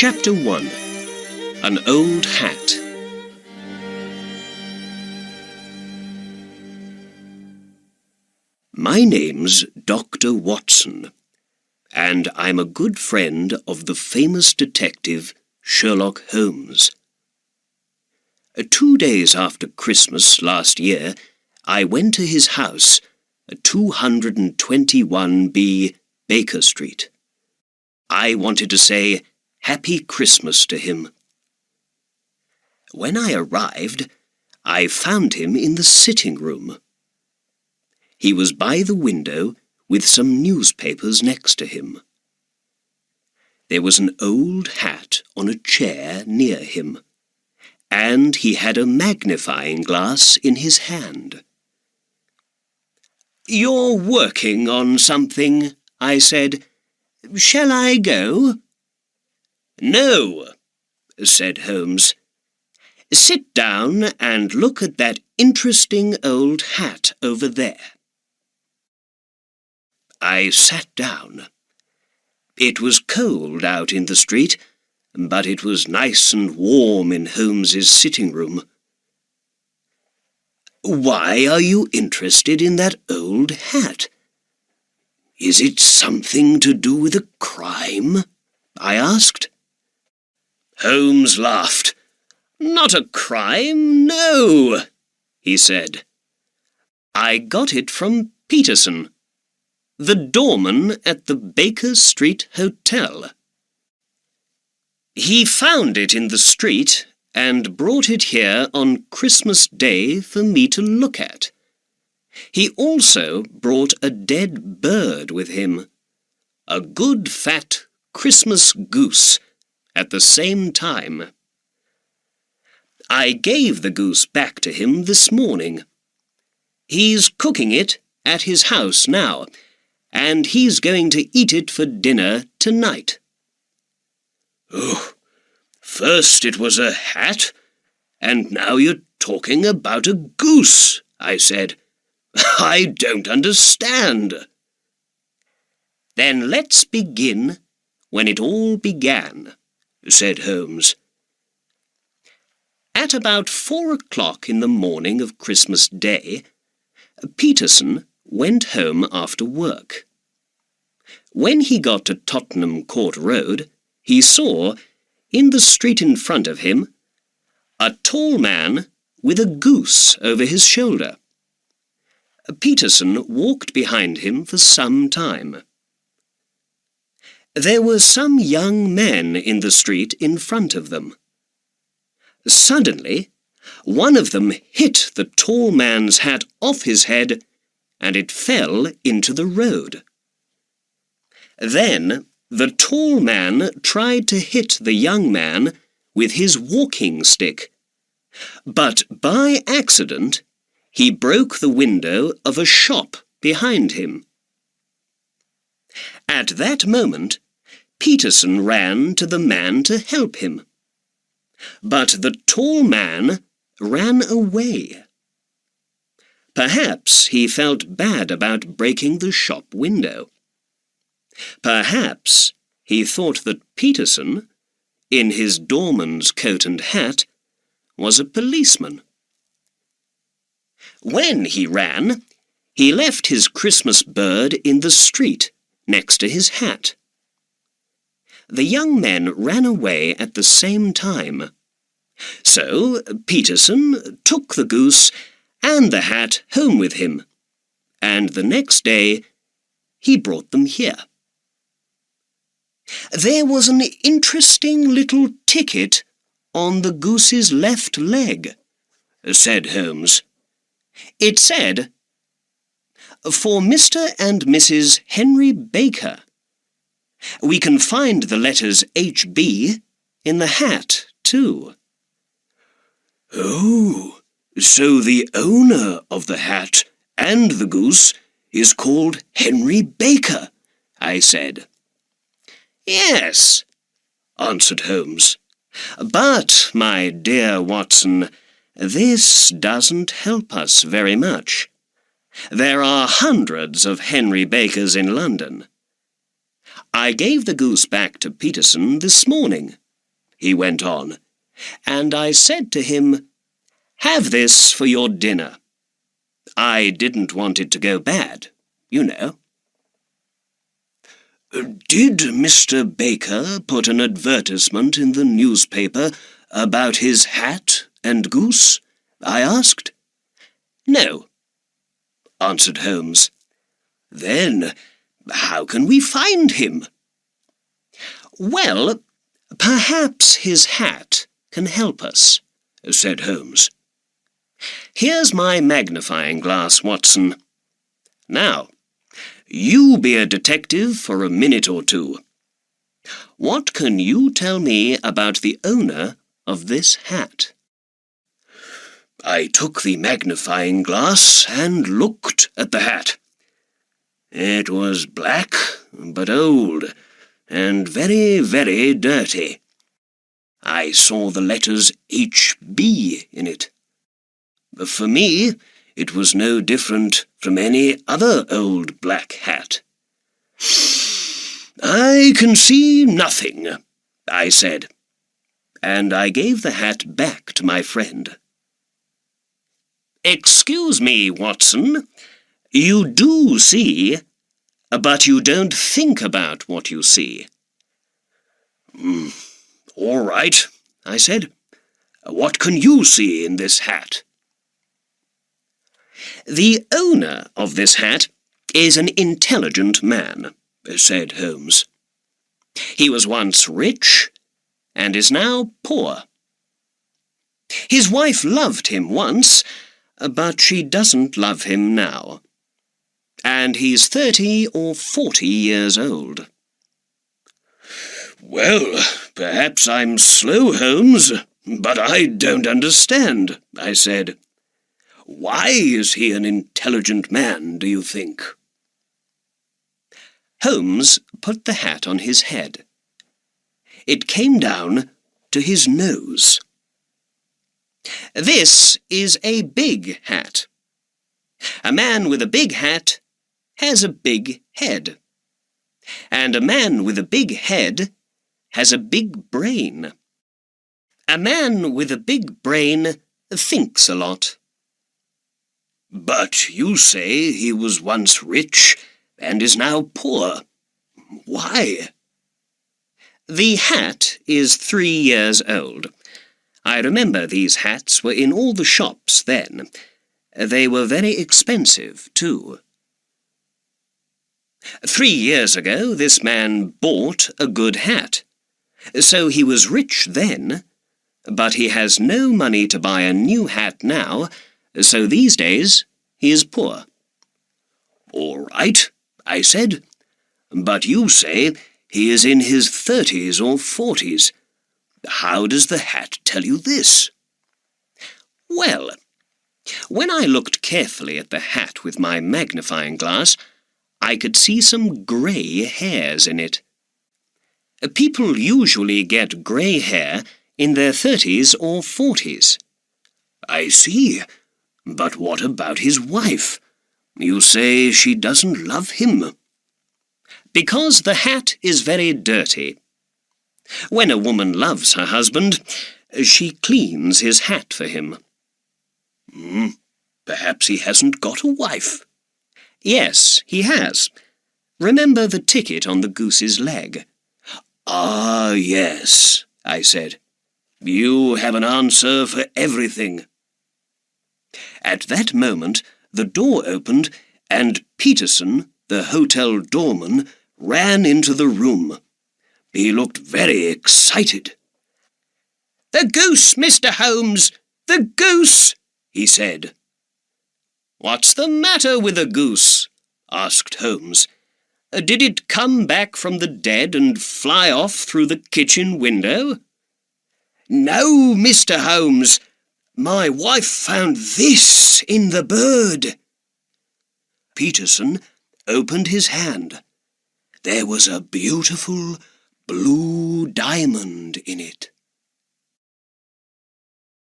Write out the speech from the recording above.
Chapter 1. An Old Hat. My name's Dr. Watson, and I'm a good friend of the famous detective Sherlock Holmes. 2 days after Christmas last year, I went to his house at 221B Baker Street. I wanted to say Happy Christmas to him. When I arrived, I found him in the sitting room. He was by the window with some newspapers next to him. There was an old hat on a chair near him, and he had a magnifying glass in his hand. "You're working on something," I said. "Shall I go?" "No," said Holmes. "Sit down and look at that interesting old hat over there." I sat down. It was cold out in the street, but it was nice and warm in Holmes's sitting room. "Why are you interested in that old hat? Is it something to do with a crime?" I asked. Holmes laughed. "Not a crime, no," he said. "I got it from Peterson, the doorman at the Baker Street Hotel. He found it in the street and brought it here on Christmas Day for me to look at. He also brought a dead bird with him, a good fat Christmas goose, at the same time. I gave the goose back to him this morning. He's cooking it at his house now, and he's going to eat it for dinner tonight." "Oh, first it was a hat, and now you're talking about a goose," I said. "I don't understand." "Then let's begin when it all began," said Holmes. At about 4 o'clock in the morning of Christmas Day, Peterson went home after work. When he got to Tottenham Court Road, he saw, in the street in front of him, a tall man with a goose over his shoulder. Peterson walked behind him for some time. There were some young men in the street in front of them. Suddenly, one of them hit the tall man's hat off his head, and it fell into the road. Then the tall man tried to hit the young man with his walking stick, but by accident he broke the window of a shop behind him. At that moment, Peterson ran to the man to help him. But the tall man ran away. Perhaps he felt bad about breaking the shop window. Perhaps he thought that Peterson, in his doorman's coat and hat, was a policeman. When he ran, he left his Christmas bird in the street next to his hat. The young men ran away at the same time. So Peterson took the goose and the hat home with him, and the next day he brought them here. There was an interesting little ticket on the goose's left leg, said Holmes. It said, "For Mr. and Mrs. Henry Baker." We can find the letters HB in the hat, too. "Oh, so the owner of the hat and the goose is called Henry Baker," I said. "Yes," answered Holmes. "But, my dear Watson, this doesn't help us very much. There are hundreds of Henry Bakers in London. I gave the goose back to Peterson this morning, he went on, and I said to him, "Have this for your dinner." I didn't want it to go bad, you know. "Did Mr. Baker put an advertisement in the newspaper about his hat and goose?" I asked. "No," answered Holmes. "Then how can we find him?" "Well, perhaps his hat can help us," said Holmes. "Here's my magnifying glass, Watson. Now, you be a detective for a minute or two. What can you tell me about the owner of this hat?" I took the magnifying glass and looked at the hat. It was black, but old, and very, very dirty. I saw the letters H.B. in it. For me, it was no different from any other old black hat. "I can see nothing," I said, and I gave the hat back to my friend. "Excuse me, Watson, you do see, but you don't think about what you see." "All right," I said. "What can you see in this hat?" "The owner of this hat is an intelligent man," said Holmes. "He was once rich and is now poor. His wife loved him once, but she doesn't love him now. And he's 30 or 40 years old." "Well, perhaps I'm slow, Holmes, but I don't understand," I said. "Why is he an intelligent man, do you think?" Holmes put the hat on his head. It came down to his nose. "This is a big hat. A man with a big hat has a big head. And a man with a big head has a big brain. A man with a big brain thinks a lot." "But you say he was once rich and is now poor. Why?" "The hat is 3 years old. I remember these hats were in all the shops then. They were very expensive, too. 3 years ago, this man bought a good hat. So he was rich then, but he has no money to buy a new hat now, so these days he is poor." "All right," I said, "but you say he is in his 30s or 40s. How does the hat tell you this?" "Well, when I looked carefully at the hat with my magnifying glass, I could see some grey hairs in it. People usually get grey hair in their 30s or 40s. "I see. But what about his wife? You say she doesn't love him." "Because the hat is very dirty. When a woman loves her husband, she cleans his hat for him." Perhaps he hasn't got a wife." "Yes, he has. Remember the ticket on the goose's leg?" "Ah, yes," I said. "You have an answer for everything." At that moment, the door opened, and Peterson, the hotel doorman, ran into the room. He looked very excited. "The goose, Mr. Holmes! The goose!" he said. "What's the matter with the goose?" asked Holmes. "Did it come back from the dead and fly off through the kitchen window?" "No, Mr. Holmes. My wife found this in the bird." Peterson opened his hand. There was a beautiful blue diamond in it.